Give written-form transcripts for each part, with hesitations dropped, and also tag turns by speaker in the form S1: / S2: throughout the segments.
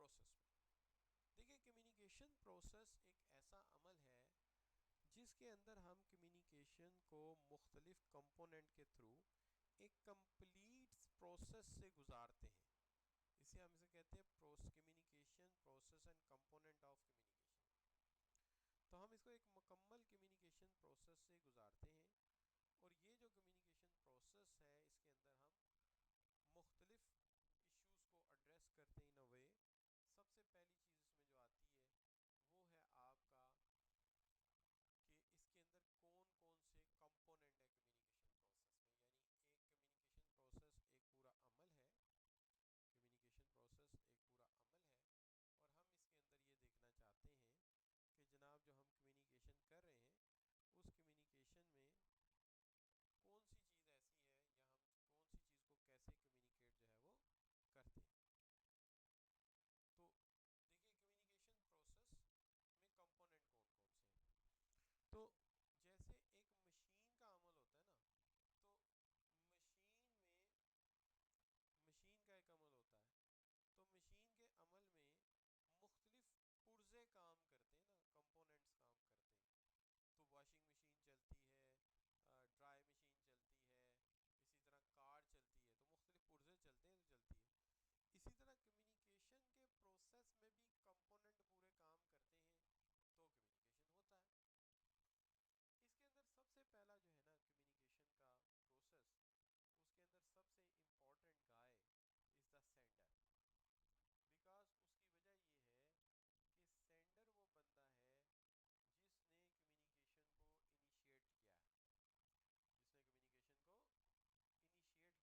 S1: Process میں. دیکھیں communication process ایک ایسا عمل ہے جس کے اندر ہم کمیونیکیشن کو مختلف کمپوننٹ کے تھرو ایک کمپلیٹ پروسیس سے گزارتے ہیں. اسے ہم اسے کہتے ہیں communication process and component of communication. تو ہم اس کو ایک مکمل کمیونیکیشن پروسیس سے گزارتے ہیں، اور یہ جو کمیونیکیشن پروسیس ہے اس کے اندر ہم مختلف ایشوز کو ایڈریس کرتے ہیں. ان اے وے سب سے پہلی چیز اس میں جو آتی ہے وہ ہے آپ کا کہ اس کے اندر کون کون سے کمپوننٹ ہے کمیونیکیشن پروسیس میں. یعنی ایک کمیونیکیشن پروسیس ایک پورا عمل ہے، کمیونیکیشن پروسیس ایک پورا عمل ہے، اور ہم اس کے اندر یہ دیکھنا چاہتے ہیں کہ جناب جو ہم کمیونیکیشن کر رہے ہیں اس کمیونیکیشن میں کون سی چیز ایسی ہے یا ہم کون سی چیز کو کیسے کمیونیکیٹ جو ہے وہ کرتے ہیں. تو دیکھیں کمیونیکیشن پروسیس میں کمپوننٹ کون کون سے ہیں. تو جیسے ایک مشین کا عمل ہوتا ہے نا، تو مشین کا ایک عمل ہوتا ہے. تو مشین کے عمل میں مختلف پرزے کام کرتے ہیں نا، کمپوننٹس کام کرتے ہیں. تو واشنگ مشین چلتی ہے، ڈرائی مشین چلتی ہے، اسی طرح کار چلتی ہے، تو مختلف پرزے چلتے ہیں تو چلتی ہے. اسی طرح کمیونیکیشن کے پروسیس میں بھی کمپوننٹ پورے کام کرتے ہیں تو کمیونیکیشن ہوتا ہے. اس کے اندر سب سے پہلا جو ہے نا کمیونیکیشن کا پروسیس، اس کے اندر سب سے important guy is the sender. Because اس کی وجہ یہ ہے کہ سینڈر وہ بندہ ہے جس نے کمیونیکیشن کو انیشیٹ کیا ہے. جس نے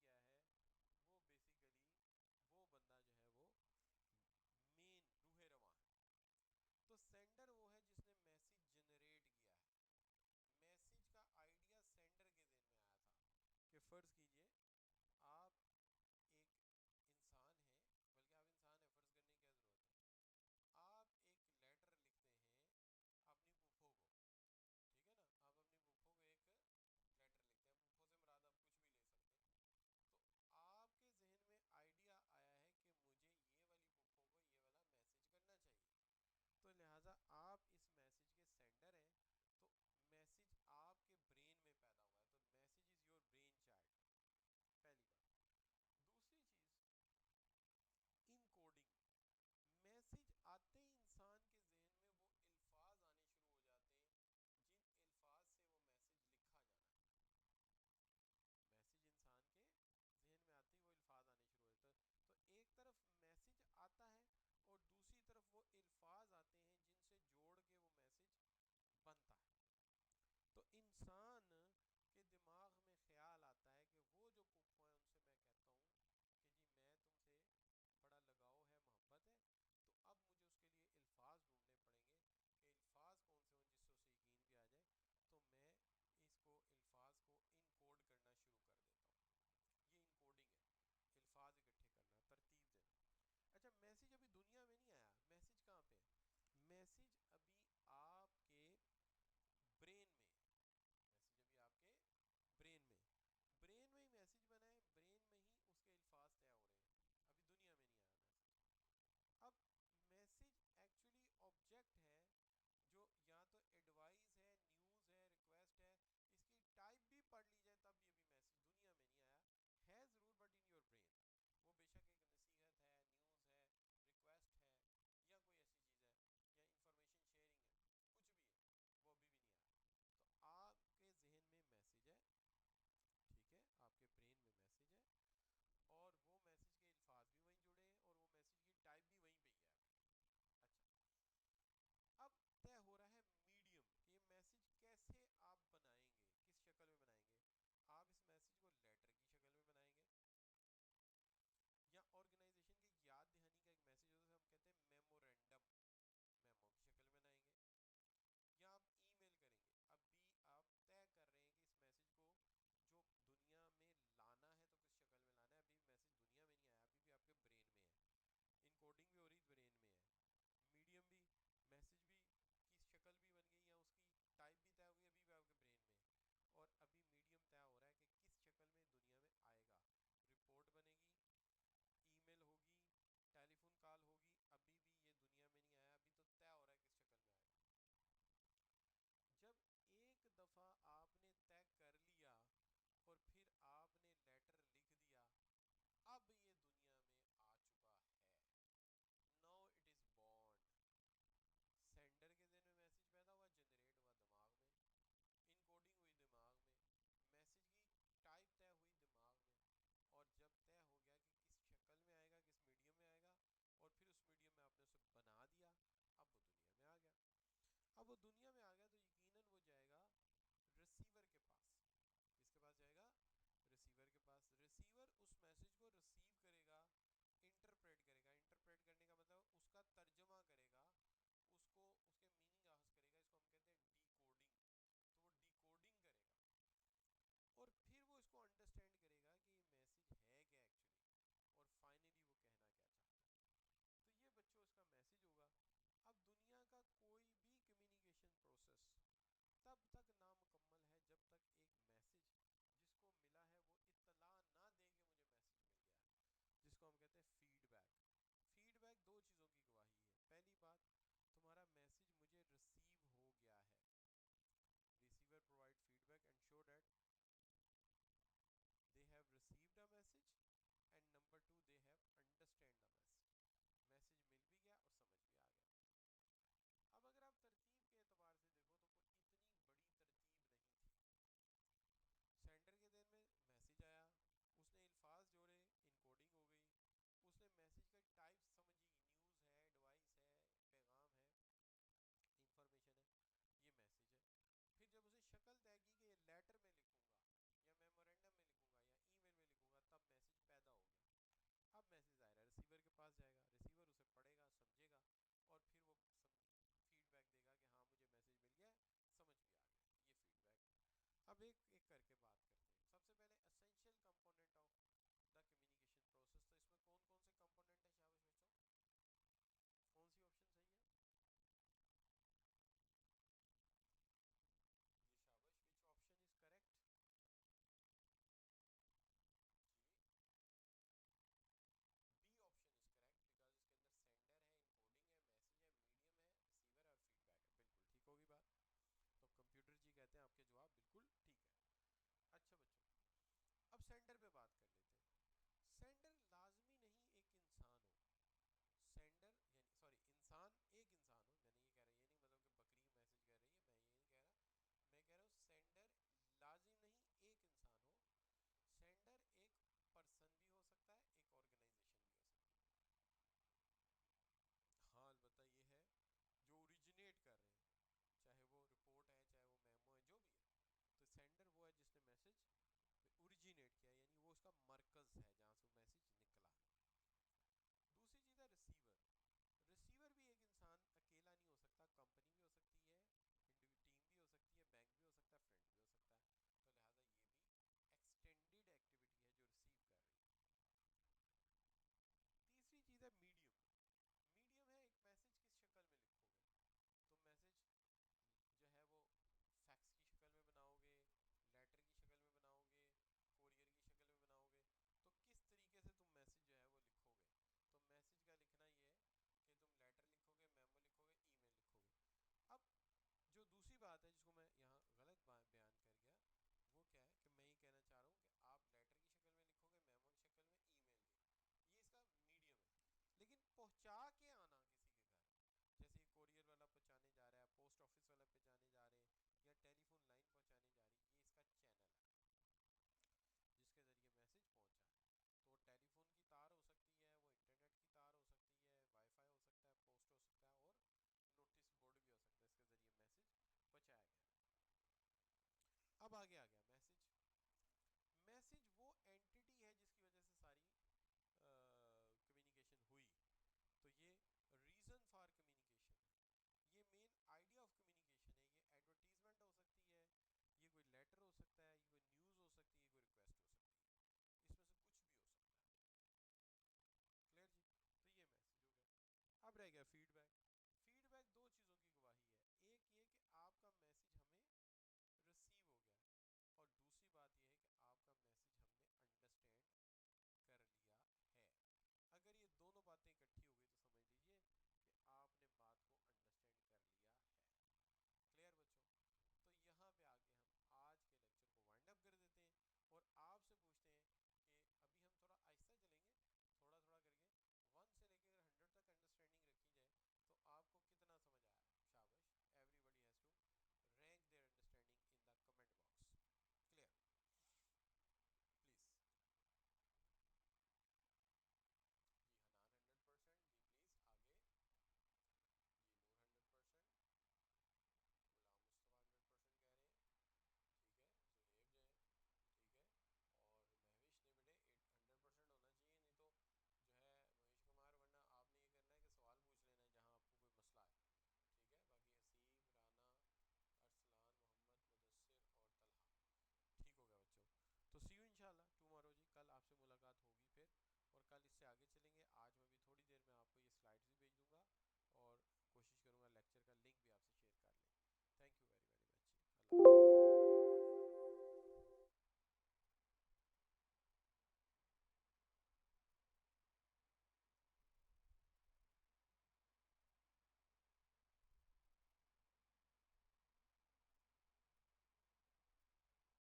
S1: کمیونیکیشن کو انیشیٹ کیا ہے وہ بیسیکلی وہ بندہ جو ہے وہ مین روح رواں ہے. تو سینڈر وہ ہے جس نے میسیج جنریٹ کیا ہے. میسیج کا آئیڈیا سینڈر کے ذہن میں آیا تھا کہ فرض کیجئے آپ ایک انسان ہیں، بلکہ آپ انسان ہیں، فرض کرنے کی کیا ضرورت ہے. آپ ایک لیٹر لکھتے ہیں اپنی پھوپھو کو، ٹھیک ہے نا، آپ اپنی پھوپھو کو ایک لیٹر لکھتے ہیں. پھوپھو سے مراد آپ کچھ بھی لے سکتے ہیں. تو آپ کے ذہن میں آئیڈیا آیا ہے کہ مجھے یہ والی پھوپھو کو یہ والا میسیج کرنا چاہیے، تو لہٰذا آپ اس میسیج کے سینڈر ہیں. تو میسیج آپ کے برین میں پیدا ہوا ہے، تو message is your brain child. پہلی بات. دوسری چیز ان کوڈنگ. میسیج آتے ہی انسان کے ذہن میں وہ الفاظ آنے شروع ہو جاتے ہیں جن الفاظ سے وہ میسیج لکھا جانا ہے. میسیج انسان کے ذہن میں آتے ہی وہ الفاظ آنے شروع ہو جاتے ہیں. تو ایک طرف میسیج آتا ہے اور دوسری طرف وہ الفاظ آتے ہیں جن سے جوڑ کے وہ میسیج بنتا ہے. تو انسان کے دماغ میں خیال آتا ہے کہ وہ جو پھوپھو ہیں ان سے میں کہتا ہوں کہ جی میں تم سے بڑا لگاؤ ہے، محبت ہے، تو اب مجھے اس کے لیے الفاظ ڈھونڈنے پڑیں گے کہ الفاظ کون سے ہوں جس سے اسے یقین بھی آ جائے. تو میں اس کو الفاظ کو ان کوڈ کرنا شروع کر دیتا ہوں. یہ ان کوڈنگ ہے، الفاظ اکٹھے کرنا، ترتیب دینا. اچھا میسیج ابھی دنیا میں نہیں آیا، میسیج کہاں پہ ہے؟ Understand the message. میسج مل بھی گیا اور سمجھ بھی آ گیا. اب اگر آپ ترتیب کے اعتبار سے دیکھو تو کوئی اتنی بڑی ترتیب نہیں تھی. سینڈر کے دن میں میسج آیا, اس نے الفاظ جوڑے, انکوڈنگ ہو گئی, اس نے میسج کا ٹائپ سمجھی, نیوز ہے, ڈیوائس ہے, پیغام ہے, انفارمیشن ہے, یہ میسج ہے. پھر جب اسے شکل طے کی کہ یہ لیٹر میں لکھوں گا یا میمورینڈم میں لکھوں گا یا ای میل میں لکھوں گا, تب میسج پیدا ہو گیا. اب میسج ظاہر ہے ریسیور کے پاس جائے گا, ریسیور اسے پڑھے گا, سمجھے گا, اور پھر وہ فیڈ بیک دے گا کہ ہاں مجھے میسج مل گیا, سمجھ بھی آ گیا. یہ فیڈ بیک. اب ایک ایک کر کے بات کرتے ہیں. سب سے پہلے essential component of the communication process. تو اس میں کون کون سے کمپوننٹ ہیں شاباش بچوں؟ کون سی آپشن صحیح ہے؟ جی شاباش, وچ آپشن از کریکٹ؟ جی B option is correct, because اس کے اندر سینڈر ہے, انکوڈنگ ہے, میسج ہے, میڈیم ہے, ریسیور ہے اور فیڈ بیک ہے. بالکل ٹھیک ہوگی بات. تو کمپیوٹر جی کہتے ہیں آپ کے جواب بالکل ٹھیک ہے. اچھا بچوں, اب سینڈر پہ بات کر لیتے ہیں. سینڈر لازمی نہیں ایک انسان ہو. سینڈر یعنی سوری انسان ایک انسان ہو. میں نے یہ کہہ رہا, یہ نہیں مطلب کہ بکری میسج کر رہی ہے, میں یہ نہیں کہہ رہا. میں کہہ رہا ہوں سینڈر لازم نہیں ایک انسان ہو. سینڈر ایک پرسن بھی ہو سکتا ہے, ایک آرگنائزیشن بھی ہو سکتی ہے. ہاں البتہ یہ ہے جو اوریجنیٹ کر رہے ہیں, چاہے وہ رپورٹ ہے, چاہے وہ میمو ہے, جو بھی ہے, تو سینڈر وہ ہے جس نے میسج اوریجنیٹ کیا, یعنی وہ اس کا مرکز ہے جہاں سے وہ میسج نکلا. دوسری چیز ہے ریسیور. ریسیور بھی ایک انسان اکیلا نہیں ہو سکتا, کمپنی بھی ہو سکتی ہے, ٹیم بھی ہو سکتی ہے, بینک بھی ہو سکتا ہے, فرینڈ بھی ہو سکتا ہے. تو لہٰذا یہ بھی ایکسٹینڈیڈ ایکٹیویٹی ہے جو ریسیو کر رہی ہے. تیسری چیز ہے میڈیم. میڈیم ہے ایک میسج کس شکل میں لکھو گے. تم میسج جو ہے وہ فیکس کی شکل میں بناؤ گے, لیٹر کی شکل میں بناؤ گے, کوریئر کی شکل میں بناؤ گے, تو کس طریقے سے تم میسج جو ہے وہ لکھو گے. تو میسج کا لکھنا یہ ہے کہ تم لیٹر لکھو گے, میمو لکھو گے, ای میل لکھو گے. اب جو دوسری بات ہے جس کو میں یہاں غلط بیان کر گیا, وہ کیا ہے کہ میں یہ کہنا چاہ رہا ہوں کہ آپ لیٹر کی شکل میں لکھو گے, میمو کی شکل میں, ای میل کے, یہ اس کا میڈیم ہے. لیکن پہنچا کے آنا کسی کے گھر, جیسے یہ کوریئر والا پہنچانے جا رہا ہے, پوسٹ آفس والا پہنچانے جا رہے ہیں, یا ٹیلی فون لائن پہنچانے جا رہی, یہ اس کا چینل ہے جس کے ذریعے میسج پہنچا ہے. تو وہ ٹیلی فون کی تار ہو سکتی ہے, وہ انٹرنیٹ کی تار ہو سکتی ہے, وائی فائی ہو سکتا ہے, پوسٹ ہو سکتا ہے, اور نوٹس بورڈ بھی ہو سکتا ہے. اس کے ذریعے میسج پہنچایا گیا. اب آگے آ گیا میسج. میسج وہ اینٹی ہے جس کی وجہ سے ساری کمیونیکیشن ہوئی. تو یہ ریزن فار کمیونیکیشن ہے, یہ مین آئیڈیا آف کمیونیکیشن ہے. یہ ایڈورٹیزمنٹ ہو سکتی ہے, یہ کوئی لیٹر ہو سکتا ہے, یہ کوئی نیوز ہو سکتی ہے, یہ کوئی ریکویسٹ ہو سکتی ہے. اس میں سے کچھ بھی ہو سکتا ہے. کلیئر جی. تو یہ میسج ہو گیا. اب رہ گیا فیڈ بیک. فیڈ بیک دو چیزوں کی گواہی ہے, ایک یہ کہ آپ کا میسج ہمیں ریسیو ہو گیا, اور دوسری بات یہ ہے کہ آپ کا میسج ہم نے انڈرسٹینڈ کر لیا ہے. اگر یہ دونوں باتیں اکٹھی ہو گئی تو سمجھ لیجئے کہ آپ نے بات کو انڈرسٹینڈ کر لیا ہے. کلیئر بچوں؟ تو یہاں پہ آگے ہم آج کے لیکچر کو وائنڈ اپ کر دیتے ہیں, اور آپ سے پوچھتے ہیں کہ ابھی ہم تھوڑا آہستہ چلیں گے, تھوڑا تھوڑا کر کے 1 سے لے کے اگر 100 تک انڈرسٹینڈنگ رکھی جائے تو آپ کو کتنا سمجھ آیا ہے. شاباش, everybody has to rank their understanding in the comment box. Clear? Please. جی حنان 100%, جی پلیز آگے. جی نور 100%, غلام مصطفیٰ 100% کہہ رہے ہیں. ٹھیک ہے, زہیب جو ہے ٹھیک ہے, اور مہوش نے بیٹے 100% ہونا چاہیے, نہیں تو جو ہے مہوش کمار, ورنہ آپ نے یہ کرنا ہے کہ سوال پوچھ لینا ہے جہاں آپ کو کوئی مسئلہ ہے. ٹھیک ہے, باقی حسیب, رانا, ارسلان, محمد, مدثر اور طلحہ. ٹھیک ہوگا بچوں. تو سی یو انشاءاللہ ٹمارو جی, کل آپ سے ملاقات ہوگی پھر, اور کل اس سے آگے چلیں گے. آج میں بھی تھوڑی دیر میں آپ کو یہ سلائڈز بھی بھیج دوں گا, اور کوشش کروں گا لیکچر کا لنک بھی آپ سے شیئر کر لیں. Thank you very very much جی, اللہ حافظ.